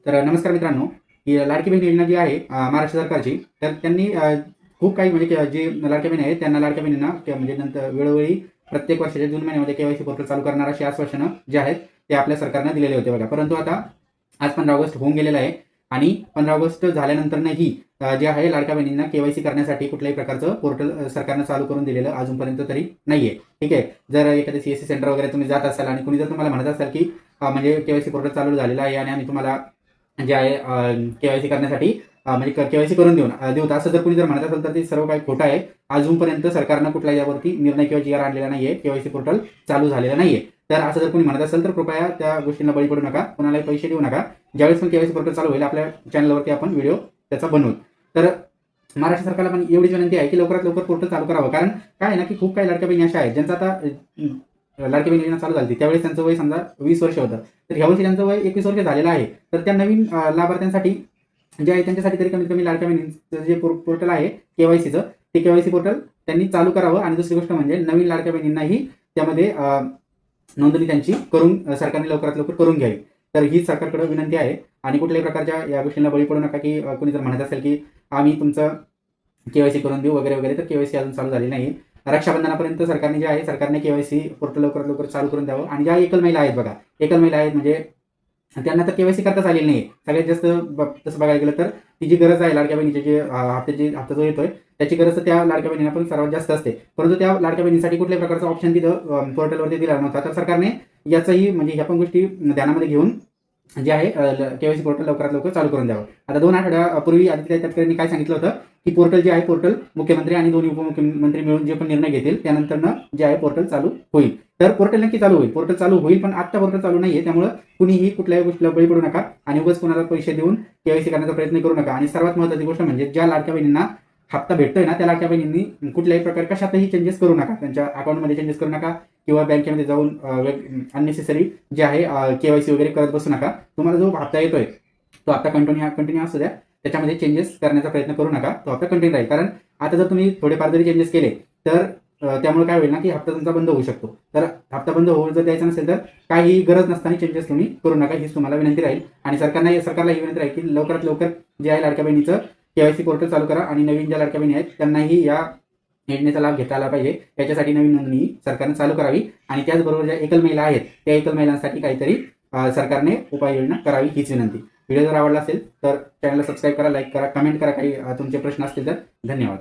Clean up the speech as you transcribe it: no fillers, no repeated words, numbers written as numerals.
तर नमस्कार मित्रांनो, ही लाडकी बहीण योजना जी आहे महाराष्ट्र सरकारची, तर त्यांनी खूप काही म्हणजे जे लाडक्या बहिणी आहेत त्यांना लाडक्या बहिणींना म्हणजे नंतर वेळोवेळी प्रत्येक वर्षाच्या जून महिन्यामध्ये केवायसी पोर्टल चालू करणार अशी आश्वासनं जे आहेत ते आपल्या सरकारनं दिलेले होते बघा. परंतु आता आज 15 ऑगस्ट होऊन गेलेलं आहे आणि 15 ऑगस्ट झाल्यानंतरही जे आहे लाडक्या बहिणींना केवायसी करण्यासाठी कुठल्याही प्रकारचं पोर्टल सरकारनं चालू करून दिलेलं अजूनपर्यंत तरी नाहीये. ठीक आहे. जर एखाद्या सीएससी सेंटर वगैरे तुम्ही जात असाल आणि कुणी जर तुम्हाला म्हणत असाल की म्हणजे केवायसी पोर्टल चालू झालेलं आहे आणि आम्ही तुम्हाला जे आहे केवायसी करण्यासाठी म्हणजे केवायसी करून देऊ असं जर कुणी जर म्हणत असेल तर ते सर्व काही खोटं आहे. अजूनपर्यंत सरकारनं कुठला यावरती निर्णय किंवा जी आर आणलेला नाहीये, केवायसी पोर्टल चालू झालेलं नाहीये. तर असं जर कोणी म्हणत असेल तर कृपया त्या गोष्टींना बळी पडू नका, कोणालाही पैसे देऊ नका. ज्यावेळेस पण केवायसी पोर्टल चालू होईल आपल्या चॅनलवरती आपण व्हिडिओ त्याचा बनवू. तर महाराष्ट्र सरकारला पण एवढीच विनंती आहे की लवकरात लवकर पोर्टल चालू करावं. कारण काय आहे ना की खूप काही लाडक्या बहिणी अशा आहेत ज्यांचा आता लाडकी बहीण योजना चालू झाली त्यावेळेस त्यांचं वय समजा 20 वर्ष होतं, तर ह्यावर्षी त्यांचं वय 21 वर्ष झालेलं आहे. तर त्या नवीन लाभार्थ्यांसाठी जे आहे त्यांच्यासाठी तरी कमीत कमी लाडक्या बहिणींचं जे पोर्टल आहे केवायसीचं, ते केवायसी पोर्टल त्यांनी चालू करावं. आणि दुसरी गोष्ट म्हणजे नवीन लाडक्या बहिणींनाही त्यामध्ये नोंदणी त्यांची करून सरकारने लवकरात लवकर करून घ्यावी. तर ही सरकारकडे विनंती आहे. आणि कुठल्याही प्रकारच्या या गोष्टींना बळी पडू नका की कोणी जर म्हणत असेल की आम्ही तुमचं केवायसी करून देऊ वगैरे वगैरे, तर केवायसी अजून चालू झाली नाही. रक्षाबंधनापर्यंत सरकारने जे आहे सरकारने केवायसी पोर्टल लवकरात लवकर चालू करून द्यावं. आणि ज्या एकल महिला आहेत बघा, एकल महिला आहेत म्हणजे त्यांना तर केवायसी करताच आलेली नाही. सगळ्यात जास्त तसं बघायला गेलं तर ती जी गरज आहे लाडक्या बहिणीची जे हप्ता जो येतोय त्याची गरज तर त्या लाडक्या बहिणींना पण सर्वात जास्त असते. परंतु त्या लाडक्या बहिणीसाठी कुठल्याही प्रकारचा ऑप्शन तिथं पोर्टलवरती दिला नव्हता. तर सरकारने याचाही म्हणजे ह्या पण गोष्टी ध्यानामध्ये घेऊन जे आहे केवायसी पोर्टल लवकरात लवकर चालू करून द्यावं. आता 2 आठवड्यापूर्वी आदित्य तटकरेंनी काय सांगितलं होतं की पोर्टल जे आहे पोर्टल मुख्यमंत्री आणि दोन्ही उपमुख्यमंत्री मिळून जे पण निर्णय घेतील त्यानंतरनं जे आहे पोर्टल चालू होईल. तर पोर्टल नक्की चालू होईल, पोर्टल चालू होईल, पण आत्ता पोर्टल चालू नाहीये. त्यामुळे कुणीही कुठल्याही गोष्टीला बळी पडू नका आणि उगाच कोणाला पैसे देऊन केवायसी करण्याचा प्रयत्न करू नका. आणि सर्वात महत्त्वाची गोष्ट म्हणजे ज्या लाडक्या बहिणींना हप्ता भेटतोय ना त्या लाडक्या बहिणींनी कुठल्याही प्रकारे कशातही चेंजेस करू नका, त्यांच्या अकाउंटमध्ये चेंजेस करू नका किंवा बँकेमध्ये जाऊन अननेसेसरी जे आहे केवायसी वगैरे करत बसू नका. तुम्हाला जो हप्ता येतोय तो हप्ता कंटिन्यू असू द्या, त्याच्यामध्ये चेंजेस करण्याचा प्रयत्न करू नका, तो हप्ता कंटिन्यू राहील. कारण आता जर तुम्ही थोडेफार जरी चेंजेस केले तर त्यामुळे काय होईल ना की हप्ता तुमचा बंद होऊ शकतो. तर हप्ता बंद होऊ जर द्यायचा नसेल तर काही गरज नसताना चेंजेस तुम्ही करू नका, हीच तुम्हाला विनंती राहील. आणि सरकारला ही विनंती राहील की लवकरात लवकर जे आहे लाडक्या बहिणीचं केवायसी पोर्टल चालू करा आणि नवीन ज्या लाडक्या बहिणी आहेत त्यांनाही या योजनेचा लाभ घेता आला पाहिजे. याच्यासाठी नवीन नोंदणी सरकारने चालू करावी. आणि त्याचबरोबर ज्या एकल महिला आहेत त्या एकल महिलांसाठी काहीतरी सरकारने उपाययोजना करावी, हीच विनंती. व्हिडिओ जर आवडला असेल तर चॅनलला सबस्क्राईब करा, लाईक करा, कमेंट करा, काही तुमचे प्रश्न असतील तर. धन्यवाद.